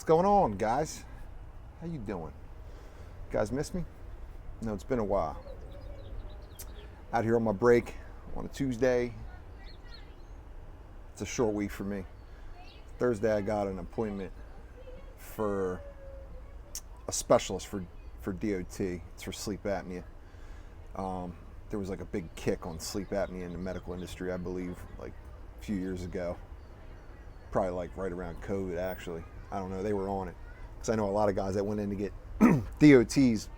What's going on, guys? How you doing? You guys miss me? No, it's been a while. Out here on my break on a Tuesday. It's a short week for me. Thursday, I got an appointment for a specialist for DOT. It's for sleep apnea. There was like a big kick on sleep apnea in the medical industry, I believe, like a few years ago. Probably like right around COVID, actually. I don't know. They were on it because I know a lot of guys that went in to get DOTs,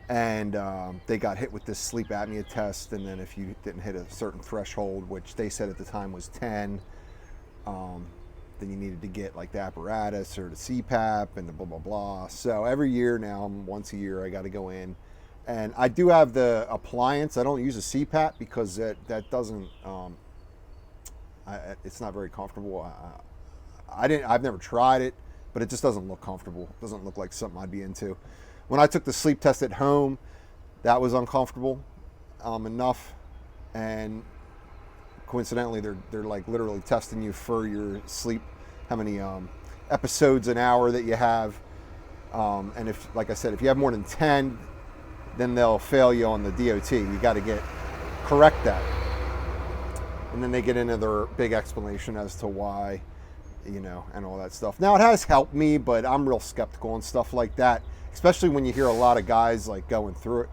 and they got hit with this sleep apnea test. And then if you didn't hit a certain threshold, which they said at the time was 10, then you needed to get like the apparatus or the CPAP and the blah blah blah. So every year now, once a year, I got to go in, and I do have the appliance. I don't use a CPAP because that doesn't. It's not very comfortable. I've never tried it, but it just doesn't look comfortable. It doesn't look like something I'd be into. When I took the sleep test at home, that was uncomfortable enough, and coincidentally, they're like literally testing you for your sleep, how many episodes an hour that you have, and if, like I said, if you have more than 10, then they'll fail you on the DOT. You got to correct that. And then they get into their big explanation as to why, and all that stuff. Now, it has helped me, but I'm real skeptical on stuff like that, especially when you hear a lot of guys like going through it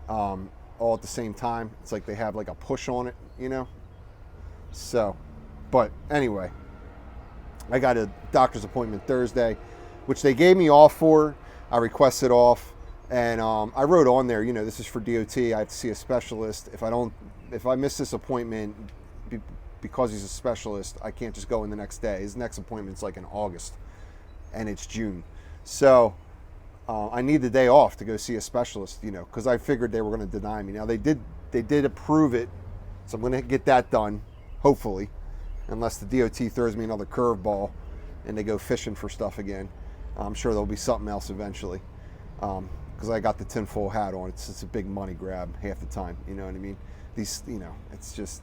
all at the same time. It's like they have like a push on it, So, but anyway, I got a doctor's appointment Thursday, which they gave me off for. I requested off, and I wrote on there, this is for DOT. I have to see a specialist. If I miss this appointment, because he's a specialist, I can't just go in the next day. His next appointment's like in August, and it's June. So I need the day off to go see a specialist, because I figured they were going to deny me. Now they did approve it, so I'm going to get that done, hopefully, unless the DOT throws me another curveball and they go fishing for stuff again. I'm sure there'll be something else eventually, because I got the tinfoil hat on. It's a big money grab half the time. You know what I mean? These, it's just.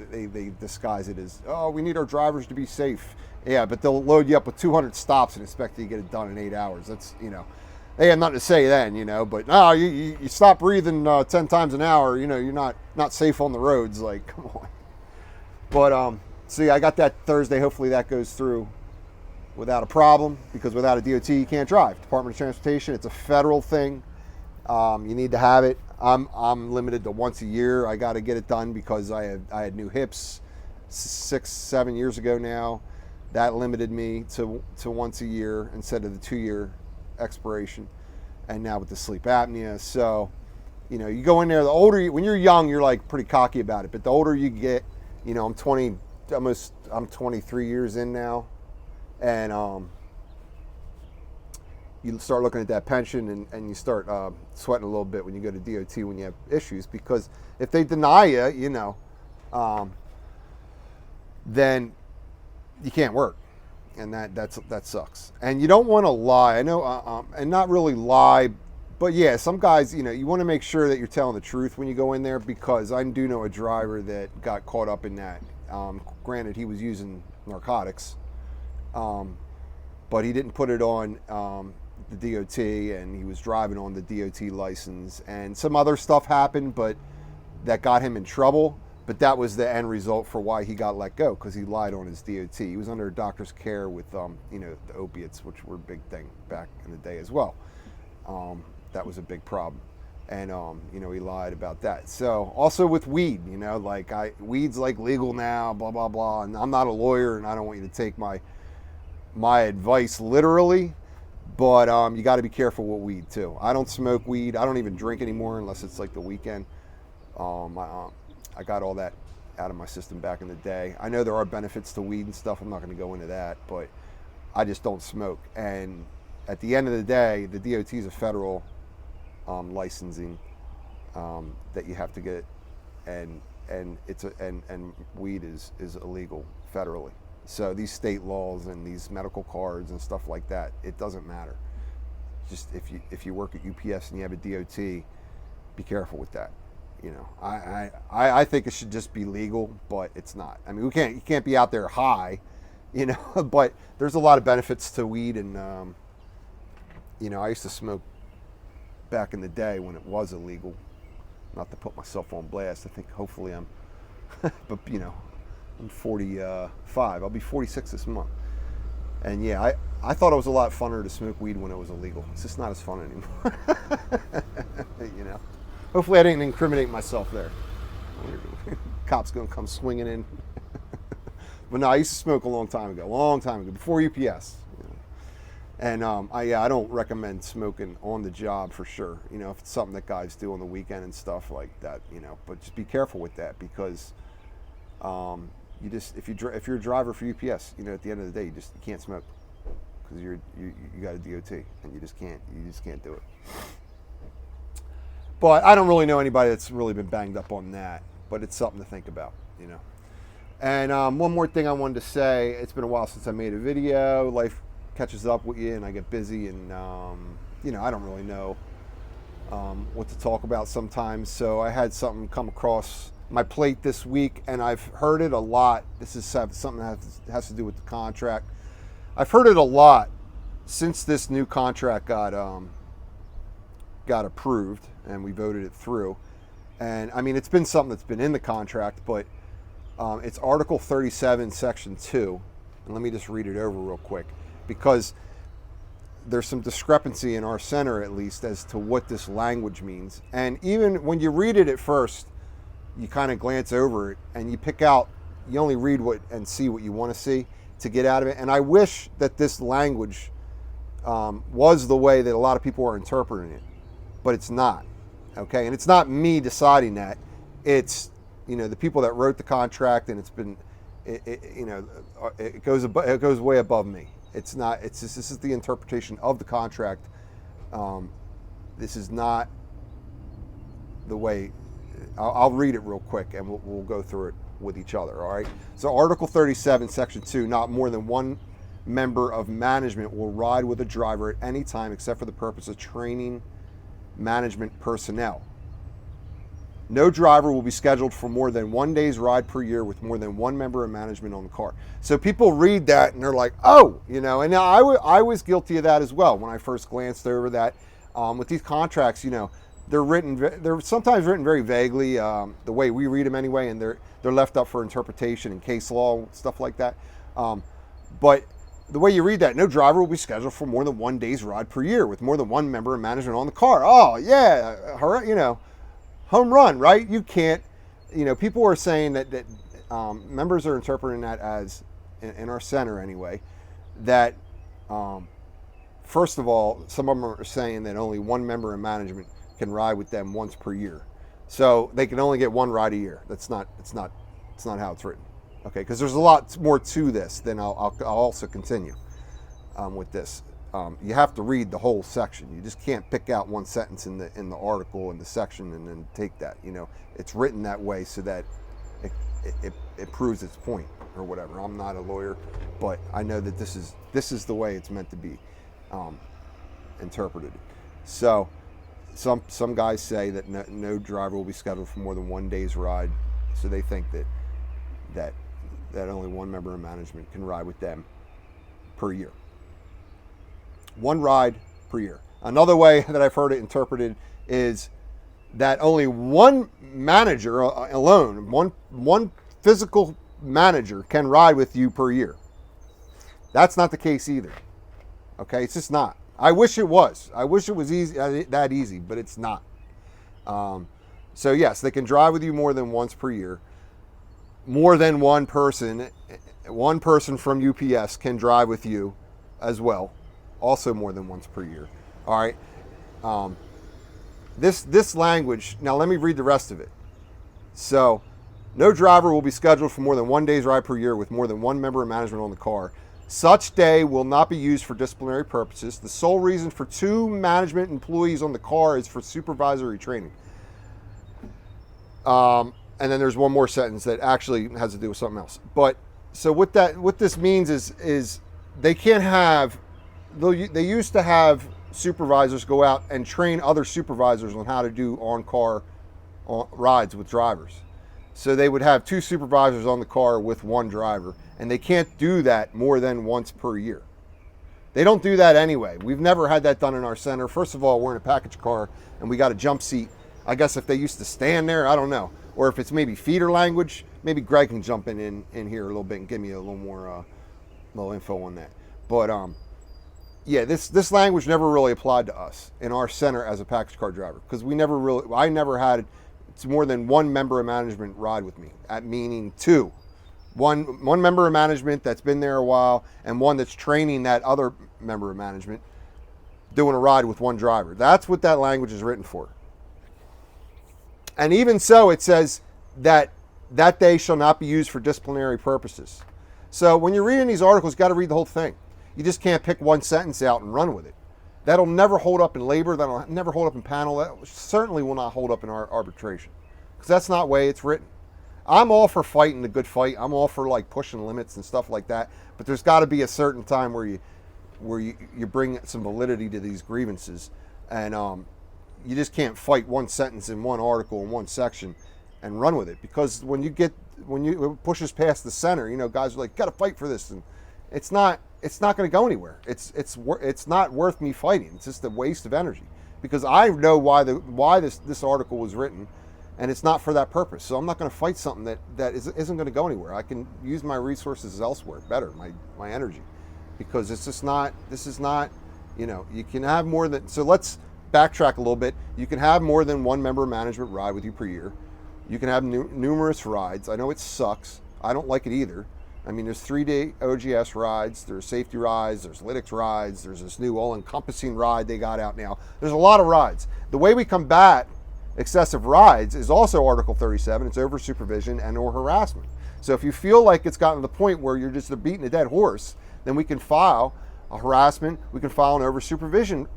They disguise it as, oh, we need our drivers to be safe. Yeah, but they'll load you up with 200 stops and expect you to get it done in 8 hours. That's, they have nothing to say then, but no, you stop breathing 10 times an hour, you're not safe on the roads. Like, come on. But, so yeah, I got that Thursday. Hopefully that goes through without a problem, because without a DOT, you can't drive. Department of Transportation, it's a federal thing. You need to have it. I'm limited to once a year. I got to get it done because I had new hips 6-7 years ago now. That limited me to once a year instead of the 2-year expiration. And now with the sleep apnea, so you go in there. The older when you're young, you're like pretty cocky about it. But the older you get, I'm 23 years in now, and you start looking at that pension and you start sweating a little bit when you go to DOT when you have issues, because if they deny you, then you can't work, and that sucks. And you don't want to lie. I know, and not really lie, but yeah, some guys, you want to make sure that you're telling the truth when you go in there, because I do know a driver that got caught up in that. Granted, he was using narcotics, but he didn't put it on the DOT, and he was driving on the DOT license, and some other stuff happened, but that got him in trouble. But that was the end result for why he got let go, because he lied on his DOT. He was under a doctor's care with the opiates, which were a big thing back in the day as well. That was a big problem, and he lied about that. So also with weed, weed's like legal now, blah blah blah. And I'm not a lawyer, and I don't want you to take my advice literally, but you got to be careful with weed too. I don't smoke weed. I don't even drink anymore unless it's like the weekend. I got all that out of my system back in the day. I know there are benefits to weed and stuff. I'm not going to go into that, but I just don't smoke. And at the end of the day, the DOT is a federal licensing that you have to get, and weed is illegal federally. So these state laws and these medical cards and stuff like that, it doesn't matter. Just if you work at UPS and you have a DOT, be careful with that. I think it should just be legal, but it's not. I mean, you can't be out there high you know. But there's a lot of benefits to weed, and you know, I used to smoke back in the day when it was illegal. Not to put myself on blast. I think hopefully I'm, but you know, I'm 45. I'll be 46 this month. And yeah, I thought it was a lot funner to smoke weed when it was illegal. It's just not as fun anymore. You know, hopefully I didn't incriminate myself there. Cops gonna come swinging in. But no, I used to smoke a long time ago, before UPS. You know. And I don't recommend smoking on the job for sure. You know, if it's something that guys do on the weekend and stuff like that, you know. But just be careful with that, because you just if you're a driver for UPS, you know, at the end of the day, you can't smoke, because you got a DOT, and you just can't do it. But I don't really know anybody that's really been banged up on that, but it's something to think about, you know. And one more thing I wanted to say: it's been a while since I made a video. Life catches up with you, and I get busy, and you know, I don't really know what to talk about sometimes. So I had something come across my plate this week, and I've heard it a lot. This is something that has to do with the contract. I've heard it a lot since this new contract got approved and we voted it through. And I mean, it's been something that's been in the contract, but it's Article 37, Section 2. And let me just read it over real quick, because there's some discrepancy in our center, at least, as to what this language means. And even when you read it at first, you kind of glance over it and you only read and see what you want to see to get out of it. And I wish that this language was the way that a lot of people are interpreting it, but it's not. Okay, and it's not me deciding that. It's, you know, the people that wrote the contract, and you know, it goes way above me. It's not. It's just, this is the interpretation of the contract. This is not the way. I'll read it real quick, and we'll go through it with each other. All right. So Article 37, Section 2: not more than one member of management will ride with a driver at any time except for the purpose of training management personnel. No driver will be scheduled for more than 1 day's ride per year with more than one member of management on the car. So people read that and they're like, oh, you know, and now I was guilty of that as well when I first glanced over that. With these contracts, you know, they're sometimes written very vaguely, the way we read them anyway, and they're left up for interpretation and case law, stuff like that. But the way you read that, no driver will be scheduled for more than 1 day's ride per year with more than one member of management on the car. Oh yeah, you know, home run, right? You can't, you know, people are saying that members are interpreting that as, in our center anyway, that first of all, some of them are saying that only one member of management can ride with them once per year, so they can only get one ride a year. That's not how it's written. Okay, because there's a lot more to this. Then I'll also continue with this. You have to read the whole section. You just can't pick out one sentence in the article and the section and then take that. You know, it's written that way so that it proves its point or whatever. I'm not a lawyer, but I know that this is the way it's meant to be interpreted. So some guys say that no driver will be scheduled for more than 1 day's ride, so they think that only one member of management can ride with them per year. One ride per year. Another way that I've heard it interpreted is that only one manager alone, one physical manager can ride with you per year. That's not the case either. Okay, it's just not. I wish it was. I wish it was that easy, but it's not. So yes, they can drive with you more than once per year. More than one person from UPS can drive with you as well, also more than once per year. All right. This language, now let me read the rest of it. So, no driver will be scheduled for more than 1 day's ride per year with more than one member of management on the car. Such day will not be used for disciplinary purposes. The sole reason for 2 management employees on the car is for supervisory training. And then there's one more sentence that actually has to do with something else. But so what this means is they can't have, they used to have supervisors go out and train other supervisors on how to do on-car rides with drivers. So they would have 2 supervisors on the car with one driver, and they can't do that more than once per year. They don't do that anyway. We've never had that done in our center. First of all, we're in a package car and we got a jump seat. I guess if they used to stand there, I don't know. Or if it's maybe feeder language, maybe Greg can jump in here a little bit and give me a little more little info on that. But yeah, this language never really applied to us in our center as a package car driver, because I never had it's more than one member of management ride with me, at meaning two. One member of management that's been there a while and one that's training that other member of management doing a ride with one driver. That's what that language is written for. And even so, it says that day shall not be used for disciplinary purposes. So when you're reading these articles, you got to read the whole thing. You just can't pick one sentence out and run with it. That'll never hold up in labor. That'll never hold up in panel. That certainly will not hold up in our arbitration, because that's not the way it's written. I'm all for fighting the good fight. I'm all for like pushing limits and stuff like that. But there's got to be a certain time where you bring some validity to these grievances, and you just can't fight one sentence in one article in one section and run with it. Because when it pushes past the center, guys are like, got to fight for this, and it's not going to go anywhere. It's not worth me fighting. It's just a waste of energy, because I know why this article was written. And it's not for that purpose. So I'm not going to fight something that isn't going to go anywhere. I can use my resources elsewhere better, my energy, because it's just not, this is not, you can have more than, so let's backtrack a little bit. You can have more than one member of management ride with you per year. You can have numerous rides. I know it sucks. I don't like it either. I mean, there's 3-day OGS rides, there's safety rides, there's lytics rides, there's this new all-encompassing ride they got out now. There's a lot of rides. The way we combat excessive rides is also Article 37. It's over supervision and or harassment. So if you feel like it's gotten to the point where you're just beating a dead horse, then we can file a harassment, we can file an over supervision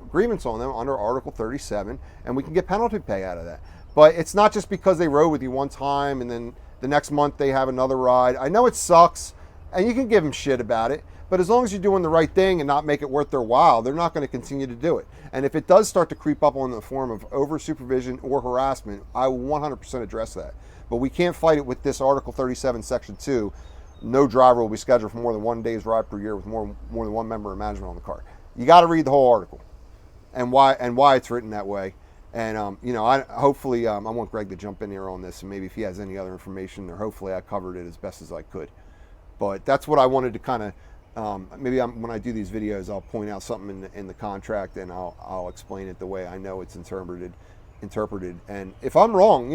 grievance on them under Article 37, and we can get penalty pay out of that. But it's not just because they rode with you one time and then the next month they have another ride. I know it sucks, and you can give them shit about it, but as long as you're doing the right thing and not make it worth their while, they're not going to continue to do it. And if it does start to creep up on the form of over supervision or harassment, I will 100% address that. But we can't fight it with this Article 37, Section 2. No driver will be scheduled for more than 1 day's ride per year with more than one member of management on the car. You got to read the whole article and why it's written that way. And hopefully I want Greg to jump in here on this, and maybe if he has any other information, or hopefully I covered it as best as I could. But that's what I wanted to kind of. When I do these videos, I'll point out something in the contract, and I'll explain it the way I know it's interpreted. And if I'm wrong,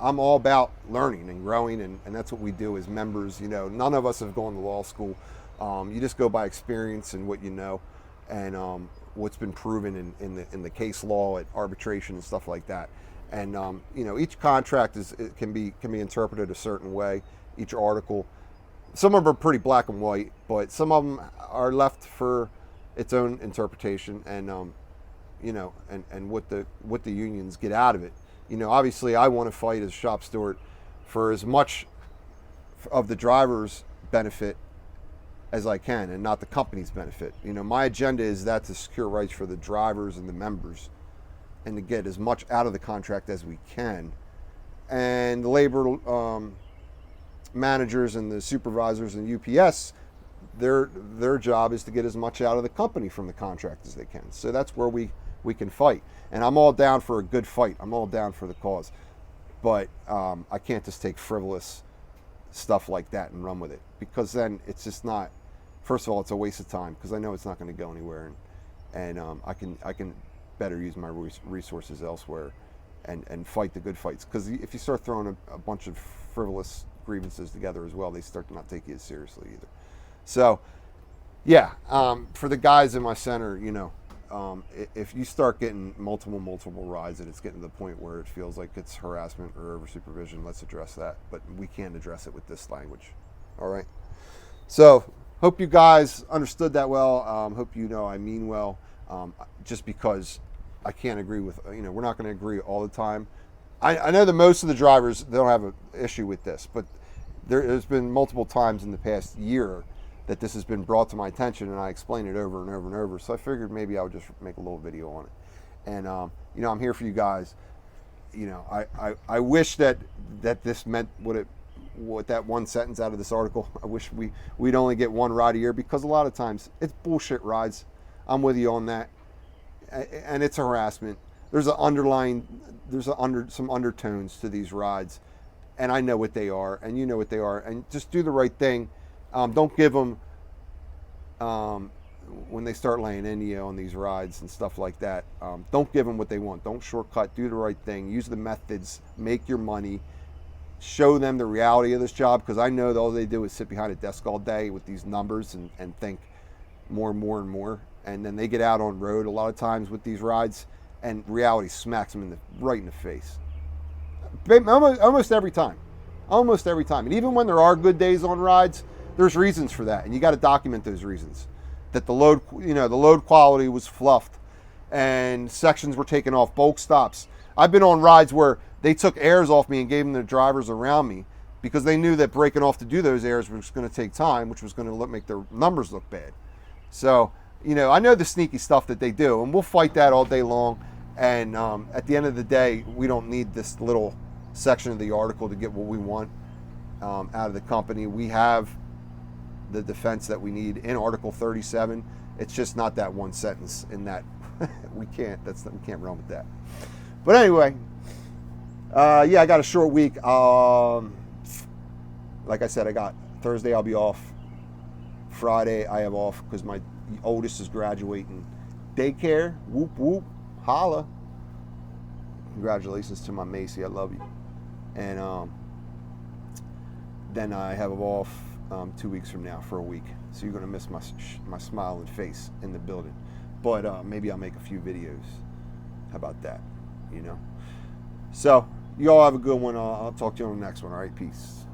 I'm all about learning and growing, and that's what we do as members. None of us have gone to law school. You just go by experience and what you know, and what's been proven in the case law at arbitration and stuff like that. And each contract can be interpreted a certain way. Each article. Some of them are pretty black and white, but some of them are left for its own interpretation, and and what the unions get out of it. Obviously, I want to fight as shop steward for as much of the driver's benefit as I can, and not the company's benefit. My agenda is that to secure rights for the drivers and the members, and to get as much out of the contract as we can. And the labor managers and the supervisors and UPS, their job is to get as much out of the company from the contract as they can. So that's where we can fight. And I'm all down for a good fight. I'm all down for the cause. But I can't just take frivolous stuff like that and run with it, because then it's just not, first of all, it's a waste of time, because I know it's not going to go anywhere, and I can better use my resources elsewhere and fight the good fights. Because if you start throwing a bunch of frivolous grievances together as well, they start to not take you as seriously either. So yeah, for the guys in my center, if you start getting multiple rides and it's getting to the point where it feels like it's harassment or over supervision, let's address that. But we can't address it with this language. All right, so hope you guys understood that well. Hope I mean well. Just because I can't agree with, we're not going to agree all the time. I know that most of the drivers, they don't have an issue with this, but there's been multiple times in the past year that this has been brought to my attention, and I explain it over and over and over. So I figured maybe I would just make a little video on it. And I'm here for you guys. I wish that this meant what with that one sentence out of this article. I wish we'd only get one ride a year, because a lot of times it's bullshit rides. I'm with you on that, and it's harassment. There's some undertones to these rides, and I know what they are, and you know what they are, and just do the right thing. Don't give them when they start laying into you on these rides and stuff like that. Don't give them what they want. Don't shortcut. Do the right thing. Use the methods. Make your money. Show them the reality of this job, because I know that all they do is sit behind a desk all day with these numbers and think more and more and more. And then they get out on road a lot of times with these rides, and reality smacks them right in the face. Almost every time. Almost every time. And even when there are good days on rides, there's reasons for that, and you got to document those reasons. That the load quality was fluffed, and sections were taken off, bulk stops. I've been on rides where they took airs off me and gave them to the drivers around me, because they knew that breaking off to do those airs was going to take time, which was going to make their numbers look bad. So, I know the sneaky stuff that they do, and we'll fight that all day long. And at the end of the day, we don't need this little section of the article to get what we want out of the company. We have the defense that we need in Article 37. It's just not that one sentence in that. we can't run with that. But anyway, yeah, I got a short week. Like I said, I got Thursday I'll be off. Friday I have off because my oldest is graduating daycare. Whoop whoop, holla. Congratulations to my Macy, I love you. And then I have off 2 weeks from now for a week. So you're gonna miss my smiling face in the building. But maybe I'll make a few videos. How about that? So you all have a good one. I'll talk to you on the next one. All right, peace.